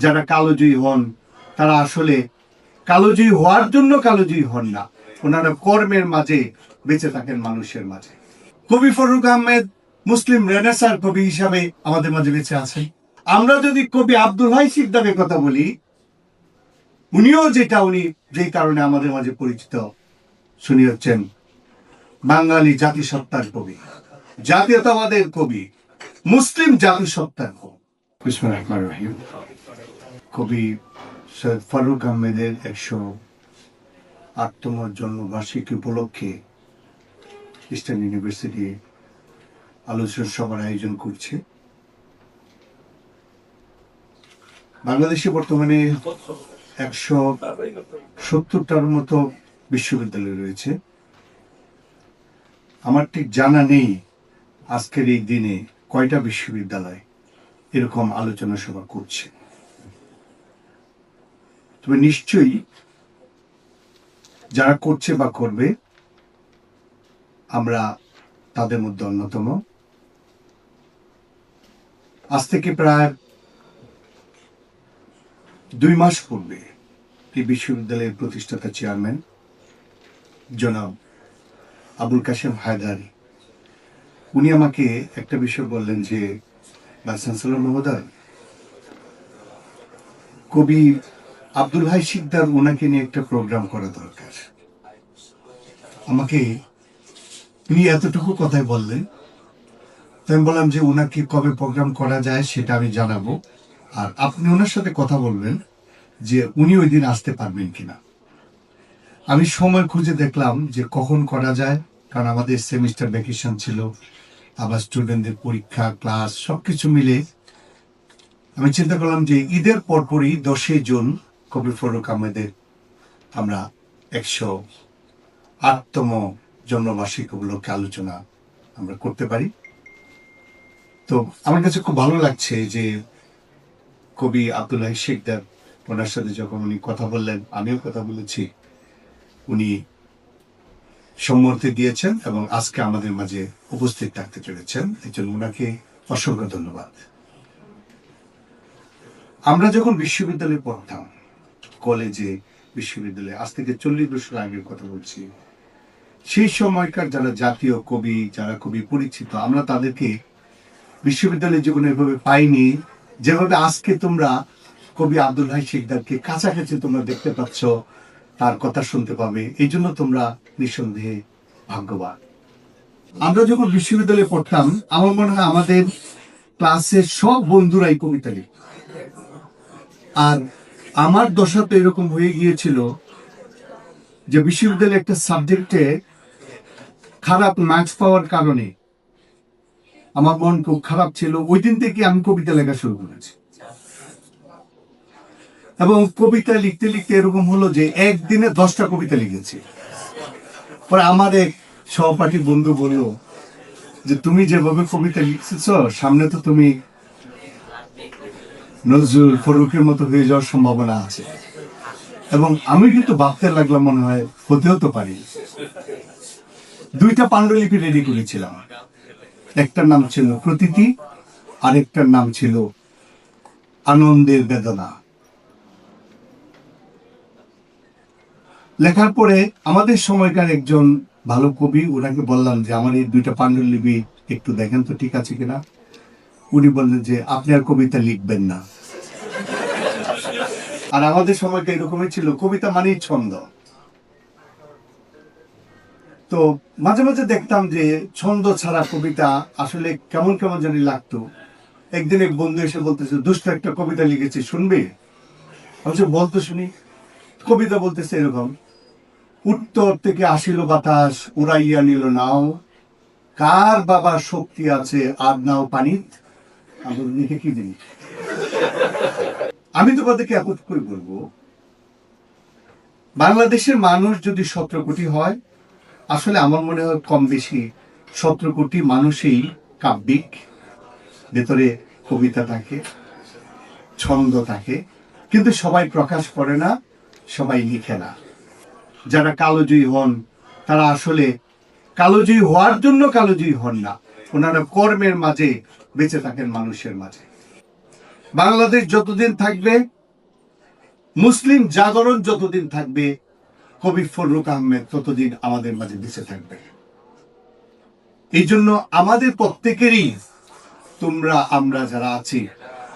যারা কালোজয়ী হন তারা আসলে কালোজয়ী হওয়ার জন্য কালোজয়ী হন না, ওনারা কর্মের মাঝে বেঁচে থাকেন মানুষের মাঝে। কবি ফরুক আহমেদ মুসলিম রেনেসার কবি হিসাবে আমাদের মাঝে বেঁচে আছেন। আমরা যদি কবি আব্দুল হাই সিকদারের কথা বলি, উনিও উনি যেই কারণে আমাদের মাঝে পরিচিত, শুনি হচ্ছেন বাঙালি জাতিসত্তার কবি, জাতীয়তাবাদের কবি, মুসলিম জাতিসত্তার কবি। বিসমিল্লাহির রহমানির রহিম। কবি সৈয়দ ফারুক আহমেদের 108তম জন্মবার্ষিকী উপলক্ষে ইস্টার্ন ইউনিভার্সিটি আলোচনা সভার আয়োজন করছে। বাংলাদেশে বর্তমানে 170টার মতো বিশ্ববিদ্যালয় রয়েছে। আমার ঠিক জানা নেই আজকের এই দিনে কয়টা বিশ্ববিদ্যালয় এরকম আলোচনা সভা করছে, তবে নিশ্চয়ই যারা করছে বা করবে আমরা তাদের মধ্যে অন্যতম। আজ থেকে প্রায় 2 মাস পূর্বে এই বিশ্ববিদ্যালয়ের প্রতিষ্ঠাতা চেয়ারম্যান জনাব আবুল কাশেম হায়দারি, উনি আমাকে একটা বিষয় বললেন যে ভাইস চ্যান্সেলর মহোদয়, কবি আব্দুল হাই সিকদার ওনাকে নিয়ে একটা প্রোগ্রাম করা দরকার। আমাকে উনি এতটুকু কথাই বললেন। তো আমি বললাম যে ওনাকে কবে প্রোগ্রাম করা যায় সেটা আমি জানাবো, আর আপনি ওনার সাথে কথা বলবেন যে উনি ওই দিন আসতে পারবেন কিনা। আমি সময় খুঁজে দেখলাম যে কখন করা যায়, কারণ আমাদের সেমিস্টার ভ্যাকেশন ছিল, আবার স্টুডেন্টদের পরীক্ষা, ক্লাস সবকিছু মিলে আমি চিন্তা করলাম যে ঈদের পরপরই 10 জুন কবি ফরুক আহমেদের আমরা 108তম জন্মবার্ষিকী উপলক্ষে আলোচনা আমরা করতে পারি। তো আমার কাছে খুব ভালো লাগছে যে কবি আব্দুল হাই সিকদার, ওনার সাথে যখন উনি কথা বললেন, আমিও কথা বলেছি, উনি সম্মতি দিয়েছেন এবং আজকে আমাদের মাঝে উপস্থিত থাকতে চলেছেন। এই জন্য ওনাকে অসংখ্য ধন্যবাদ। আমরা যখন বিশ্ববিদ্যালয়ে পড়তাম, কলেজে, বিশ্ববিদ্যালয়ে, আজ থেকে 40 বছর আগের কথা বলছি, সেই সময়কার যারা জাতীয় কবি, যারা কবি পরিচিত, আমরা তাদেরকে বিশ্ববিদ্যালয়ের জীবনে এভাবে পাইনি যেভাবে আজকে তোমরা কবি আব্দুল হাই সিকদারকে কাছাকাছি তোমরা দেখতে পাচ্ছ, তার কথা শুনতে পাবে। এই জন্য তোমরা নিঃসন্দেহে ভাগ্যবান। আমরা যখন বিশ্ববিদ্যালয়ে পড়তাম, আমার মনে হয় আমাদের ক্লাসের সব বন্ধুরাই কবিতা লিখত, আর আমার দশা তো এরকম হয়ে গিয়েছিল যে বিশ্ববিদ্যালয়ে একটা সাবজেক্টে খারাপ মার্কস পাওয়ার কারণে আমার মন খুব খারাপ ছিল। ওই দিন থেকে আমি কবিতা লেখা শুরু করেছি, এবং কবিতা লিখতে লিখতে এরকম হলো যে একদিনে 10টা কবিতা লিখেছি। পরে আমার এক সহপাঠী বন্ধু বলল যে তুমি যেভাবে কবিতা লিখতেছ, সামনে তো তুমি নজরুল, ফরুকের মতো হয়ে যাওয়ার সম্ভাবনা আছে। এবং আমি কিন্তু ভাবতে লাগলাম, মনে হয় হতেও তো পারি। 2টা পাণ্ডুলিপি রেডি করেছিলাম, একটার নাম ছিল প্রতীতি, আরেকটার নাম ছিল আনন্দের বেদনা। লেখার পরে আমাদের সময়কার একজন ভালো কবি, ওনাকে বললাম যে আমার এই 2টা পাণ্ডুলিপি একটু দেখেন তো ঠিক আছে কিনা। উনি বললেন যে আপনি আর কবিতা লিখবেন না। আর আমাদের সময়টা এরকমই ছিল, কবিতা মানেই ছন্দ। তো মাঝে মাঝে দেখতাম যে ছন্দ ছাড়া কবিতা আসলে কেমন কেমন জানি লাগতো। একদিন এক বন্ধু এসে বলতেছে, দুষ্ট একটা কবিতা লিখেছি, শুনবি? আমি বলতো শুনি। কবিতা বলতেছে এরকম: উত্তর থেকে আসিল বাতাস, উড়াইয়া নিল নাও, কার বাবার শক্তি আছে আর নাও পানিত। আমি লিখে কি জিনিস? আমি তোমাদেরকে একট করে বলবো, বাংলাদেশের মানুষ যদি 17 কোটি হয়, আসলে আমার মনে হয় কম বেশি 17 কোটি মানুষই কাব্যিক, ভেতরে কবিতা থাকে, ছন্দ থাকে, কিন্তু সবাই প্রকাশ করে না, সবাই লিখে না। যারা কালোজয়ী হন তারা আসলে কালোজয়ী হওয়ার জন্য কালোজয়ী হন না, ওনারা কর্মের মাঝে বেঁচে থাকেন মানুষের মাঝে। বাংলাদেশ যতদিন থাকবে, মুসলিম জাগরণ যতদিন থাকবে, কবি ফররুখ আহমেদ ততদিন আমাদের মাঝে বেঁচে থাকবে। এই জন্য আমাদের প্রত্যেকেরই, তোমরা আমরা যারা আছি,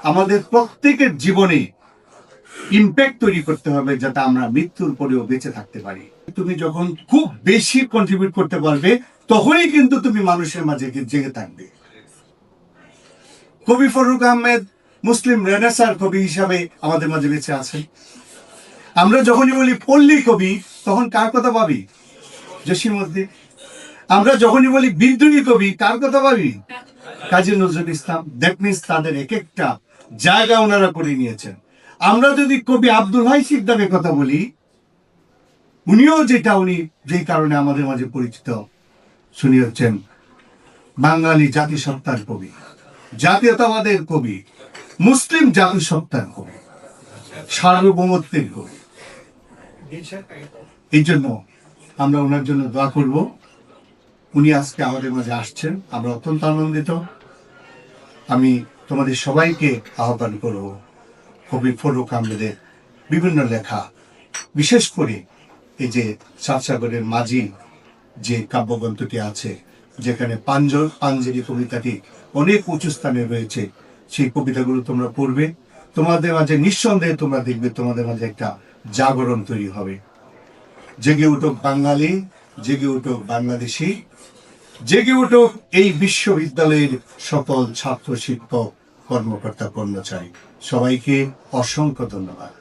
আমাদের প্রত্যেকের জীবনে ইম্প্যাক্ট তৈরি করতে হবে, যাতে আমরা মৃত্যুর পরেও বেঁচে থাকতে পারি। তুমি যখন খুব বেশি কন্ট্রিবিউট করতে পারবে, তখনই কিন্তু তুমি মানুষের মাঝে জেগে থাকবে। কবি ফররুখ আহমেদ মুসলিম রেনেসার কবি হিসাবে আমাদের মাঝে বেঁচে আছেন। আমরা যখনই বলি পল্লী কবি, তখন কার কথা ভাবি? জসিমউদ্দিন। আমরা যখনই বলি বিদ্রোহী কবি, কার কথা ভাবি? কাজী নজরুল ইসলাম। দ্যাট মিনস তাদের এক একটা জায়গা ওনারা করে নিয়েছেন। আমরা যদি কবি আব্দুল হাই সিকদারের কথা বলি, উনি যেই কারণে আমাদের মাঝে পরিচিত, শুনি হচ্ছেন বাঙালি জাতিসত্তার কবি, জাতীয়তাবাদের কবি, মুসলিম জাতিসত্তার কবি, সার্বভৌমত্বের কবি। এই জন্য আমরা ওনার জন্য দোয়া করব। উনি আজকে আমাদের মাঝে আসছেন, আমরা অত্যন্ত আনন্দিত। আমি তোমাদের সবাইকে আহ্বান করব, কবি ফররুখ আহমেদের বিভিন্ন লেখা, বিশেষ করে এই যে সাতসাগরের মাঝি যে কাব্যগ্রন্থটি আছে, যেখানে পাঞ্জেরি কবিতাটি অনেক উঁচু স্থানে রয়েছে, সেই কবিতাগুলো তোমরা পড়বে। তোমাদের মাঝে নিঃসন্দেহে তোমরা দেখবে তোমাদের মাঝে একটা জাগরণ তৈরি হবে। জেগে উঠুক বাঙালি, জেগে উঠুক বাংলাদেশি, জেগে উঠুক এই বিশ্ববিদ্যালয়ের সকল ছাত্র, শিক্ষক, কর্মকর্তা, কর্মচারী। সবাইকে অসংখ্য ধন্যবাদ।